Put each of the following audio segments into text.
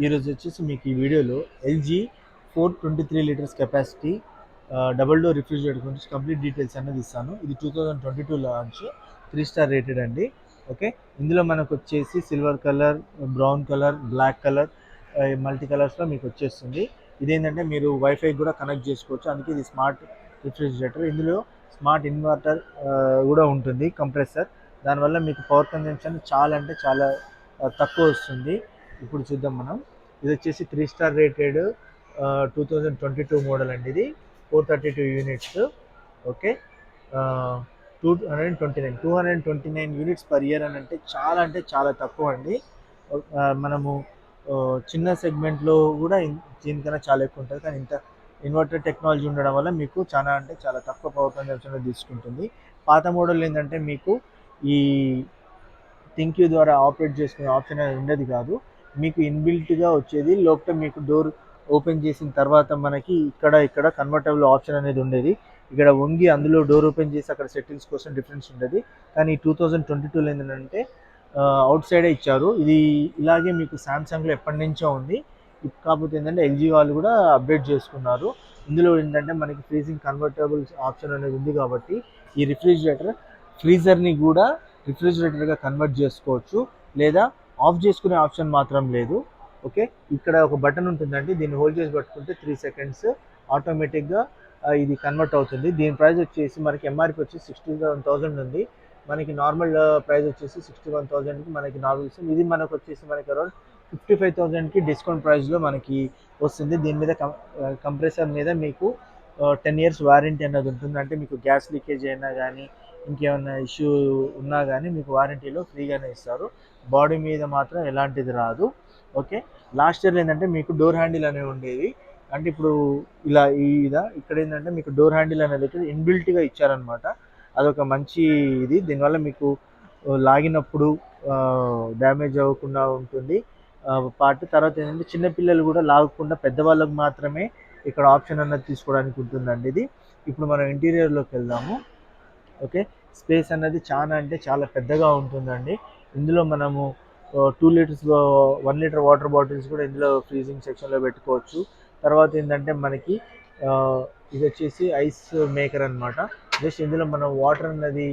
ఈరోజు వచ్చేసి మీకు ఈ వీడియోలో LG 423 litres capacity double door refrigerator గురించి కంప్లీట్ డీటెయిల్స్ అనేది ఇస్తాను. ఇది 2022 లాంచ్, 3 స్టార్ రేటెడ్ అండి. ఓకే, ఇందులో మనకు వచ్చేసి silver colour, brown colour, black colour, multi కలర్స్లో మీకు వచ్చేస్తుంది. ఇదేంటంటే మీరు వైఫై కూడా కనెక్ట్ చేసుకోవచ్చు, అందుకే ఇది స్మార్ట్ రిఫ్రిజిరేటర్. ఇందులో స్మార్ట్ ఇన్వర్టర్ కూడా ఉంటుంది, కంప్రెసర్. దానివల్ల మీకు పవర్ కన్జంప్షన్ చాలా అంటే చాలా తక్కువ వస్తుంది. ఇప్పుడు చూద్దాం మనం. ఇది వచ్చేసి 3 స్టార్ రేటెడ్ 2022 మోడల్ అండి. ఇది 432 units. Okay, 229 units per year అని అంటే చాలా తక్కువ అండి. మనము చిన్న సెగ్మెంట్లో కూడా దీనికన్నా చాలా ఎక్కువ ఉంటుంది, కానీ ఇంత ఇన్వర్టర్ టెక్నాలజీ ఉండడం వల్ల మీకు చాలా తక్కువ పవర్ కన్జంప్షన్ తీసుకుంటుంది. పాత మోడల్ ఏంటంటే మీకు ఈ థింక్ యూ ద్వారా ఆపరేట్ చేసుకునే ఆప్షన్ అనేది ఉండేది కాదు. మీకు ఇన్బిల్ట్గా వచ్చేది. లోపల మీకు డోర్ ఓపెన్ చేసిన తర్వాత మనకి ఇక్కడ కన్వర్టబుల్ ఆప్షన్ అనేది ఉండేది. ఇక్కడ వంగి అందులో డోర్ ఓపెన్ చేసి అక్కడ సెట్టింగ్స్ కోసం డిఫరెన్స్ ఉండేది. కానీ 2022లో ఏంటంటే అవుట్ సైడే ఇచ్చారు. ఇది ఇలాగే మీకు శాంసంగ్లో ఎప్పటి నుంచో ఉంది. కాకపోతే ఏంటంటే ఎల్జీ వాళ్ళు కూడా అప్డేట్ చేసుకున్నారు. ఇందులో ఏంటంటే మనకి ఫ్రీజింగ్ కన్వర్టబుల్ ఆప్షన్ అనేది ఉంది కాబట్టి ఈ రిఫ్రిజిరేటర్ ఫ్రీజర్ని కూడా రిఫ్రిజిరేటర్గా కన్వర్ట్ చేసుకోవచ్చు, లేదా ఆఫ్ చేసుకునే ఆప్షన్ మాత్రం లేదు. ఓకే, ఇక్కడ ఒక బటన్ ఉంటుందండి, దీన్ని హోల్డ్ చేసి పట్టుకుంటే 3 సెకండ్స్ ఆటోమేటిక్గా ఇది కన్వర్ట్ అవుతుంది. దీని ప్రైస్ వచ్చేసి మనకి ఎంఆర్పి వచ్చి 61,000 ఉంది. మనకి నార్మల్ ప్రైస్ వచ్చేసి 61,000కి మనకి నార్మల్ ఇస్తుంది. ఇది మనకు వచ్చేసి మనకి అరౌండ్ 55,000కి డిస్కౌంట్ ప్రైస్లో మనకి వస్తుంది. దీని మీద కంప్రెసర్ మీద మీకు 10 years వారంటీ అనేది ఉంటుంది. అంటే మీకు గ్యాస్ లీకేజ్ అయినా కానీ ఇంకేమైనా ఇష్యూ ఉన్నా కానీ మీకు వారంటీలో ఫ్రీగానే ఇస్తారు. బాడీ మీద మాత్రం ఎలాంటిది రాదు. ఓకే, లాస్ట్ ఇయర్లో ఏంటంటే మీకు డోర్ హ్యాండిల్ అనేవి ఉండేవి. అంటే ఇప్పుడు ఇక్కడ ఏంటంటే మీకు డోర్ హ్యాండిల్ అనేది ఇన్బిల్ట్గా ఇచ్చారనమాట. అదొక మంచి ఇది. దీనివల్ల మీకు లాగినప్పుడు డ్యామేజ్ అవ్వకుండా ఉంటుంది పార్ట్. తర్వాత ఏంటంటే చిన్నపిల్లలు కూడా లాగకుండా పెద్దవాళ్ళకు మాత్రమే ఇక్కడ ఆప్షన్ అన్నది తీసుకోవడానికి ఉంటుందండి ఇది. ఇప్పుడు మనం ఇంటీరియర్లోకి వెళ్దాము. ఓకే, స్పేస్ అన్నది చాలా పెద్దగా ఉంటుందండి. ఇందులో మనము 2 లీటర్స్ 1 లీటర్ వాటర్ బాటిల్స్ కూడా ఇందులో ఫ్రీజింగ్ సెక్షన్లో పెట్టుకోవచ్చు. తర్వాత ఏంటంటే మనకి ఇది వచ్చేసి ఐస్ మేకర్ అనమాట. జస్ట్ ఇందులో మనం వాటర్ అన్నది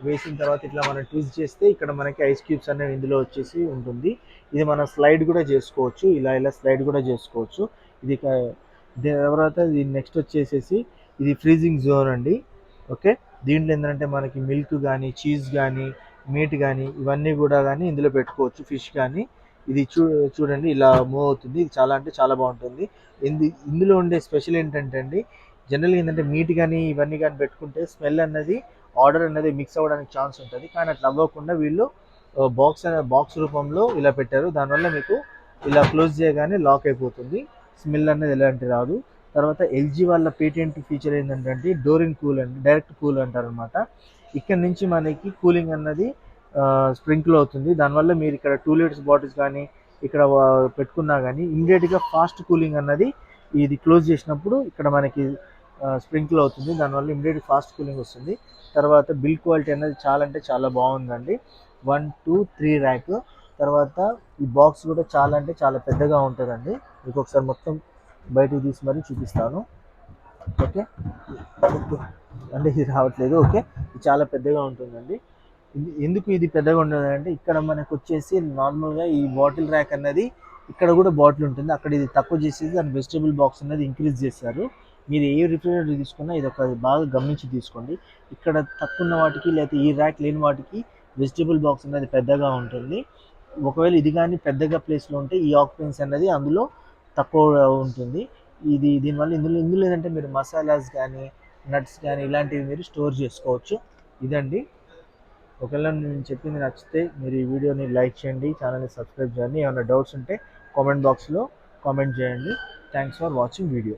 వేసిన తర్వాత ఇట్లా మనం ట్విస్ట్ చేస్తే ఇక్కడ మనకి ఐస్ క్యూబ్స్ అనేవి ఇందులో వచ్చేసి ఉంటుంది. ఇది మనం స్లైడ్ కూడా చేసుకోవచ్చు, ఇలా స్లైడ్ కూడా చేసుకోవచ్చు. ఇది తర్వాత ఇది నెక్స్ట్ వచ్చేసేసి ఇది ఫ్రీజింగ్ జోన్ అండి. ఓకే, దీంట్లో ఏంటంటే మనకి మిల్క్ కానీ, చీజ్ కానీ, మీట్ కానీ ఇవన్నీ కూడా కానీ ఇందులో పెట్టుకోవచ్చు, ఫిష్ కానీ. ఇది చూడండి ఇలా మూవ్ అవుతుంది. ఇది చాలా బాగుంటుంది. ఇందులో ఉండే స్పెషల్ ఏంటంటే అండి, జనరల్గా ఏంటంటే మీట్ కానీ ఇవన్నీ కానీ పెట్టుకుంటే స్మెల్ అన్నది ఆర్డర్ అనేది మిక్స్ అవ్వడానికి ఛాన్స్ ఉంటుంది. కానీ అట్లా అవ్వకుండా వీళ్ళు బాక్స్ రూపంలో ఇలా పెట్టారు. దానివల్ల మీకు ఇలా క్లోజ్ చేయగానే లాక్ అయిపోతుంది, స్మెల్ అనేది ఎలాంటి రాదు. తర్వాత ఎల్జీ వాళ్ళ పేటెంట్ ఫీచర్ ఏంటంటే డోర్ ఇన్ కూల్ అండి, డైరెక్ట్ కూల్ అంటారు అనమాట. ఇక్కడ నుంచి మనకి కూలింగ్ అన్నది స్ప్రింకిల్ అవుతుంది. దానివల్ల మీరు ఇక్కడ 2 లీటర్స్ బాటిల్స్ కానీ ఇక్కడ పెట్టుకున్నా కానీ ఇమ్మీడియట్గా ఫాస్ట్ కూలింగ్ అన్నది ఇది క్లోజ్ చేసినప్పుడు ఇక్కడ మనకి స్ప్రింకిల్ అవుతుంది. దానివల్ల ఇమ్మీడియట్ ఫాస్ట్ కూలింగ్ వస్తుంది. తర్వాత బిల్ క్వాలిటీ అనేది చాలా బాగుందండి. 1, 2, 3 ర్యాక్. తర్వాత ఈ బాక్స్ కూడా చాలా పెద్దగా ఉంటుందండి. మీకు ఒకసారి మొత్తం బయటికి తీసి మరీ చూపిస్తాను. ఓకే, అంటే ఇది రావట్లేదు. ఓకే, ఇది చాలా పెద్దగా ఉంటుందండి. ఎందుకు ఇది పెద్దగా ఉండదు అంటే ఇక్కడ మనకు వచ్చేసి నార్మల్గా ఈ బాటిల్ ర్యాక్ అన్నది ఇక్కడ కూడా బాటిల్ ఉంటుంది, అక్కడ ఇది తక్కువ చేసేసి దాని వెజిటబుల్ బాక్స్ అనేది ఇంక్రీజ్ చేశారు. మీరు ఏ రిఫ్రిజిరేటర్ తీసుకున్నా ఇది ఒక బాగా గమనించి తీసుకోండి. ఇక్కడ తక్కువ ఉన్న వాటికి లేకపోతే ఈ ర్యాక్ లేని వాటికి వెజిటబుల్ బాక్స్ అనేది పెద్దగా ఉంటుంది. ఒకవేళ ఇది కానీ పెద్దగా ప్లేస్లో ఉంటే ఈ ఆక్యుపెన్సీ అనేది అందులో తక్కువ ఉంటుంది. దీనివల్ల ఇందులో ఏంటంటే మీరు మసాలాస్ కానీ, నట్స్ కానీ ఇలాంటివి మీరు స్టోర్ చేసుకోవచ్చు. ఇదండి. ఒకవేళ నేను చెప్పింది నచ్చితే మీరు ఈ వీడియోని లైక్ చేయండి, ఛానల్ని సబ్స్క్రైబ్ చేయండి. ఏమైనా డౌట్స్ ఉంటే కామెంట్ బాక్స్లో కామెంట్ చేయండి. Thanks for watching video.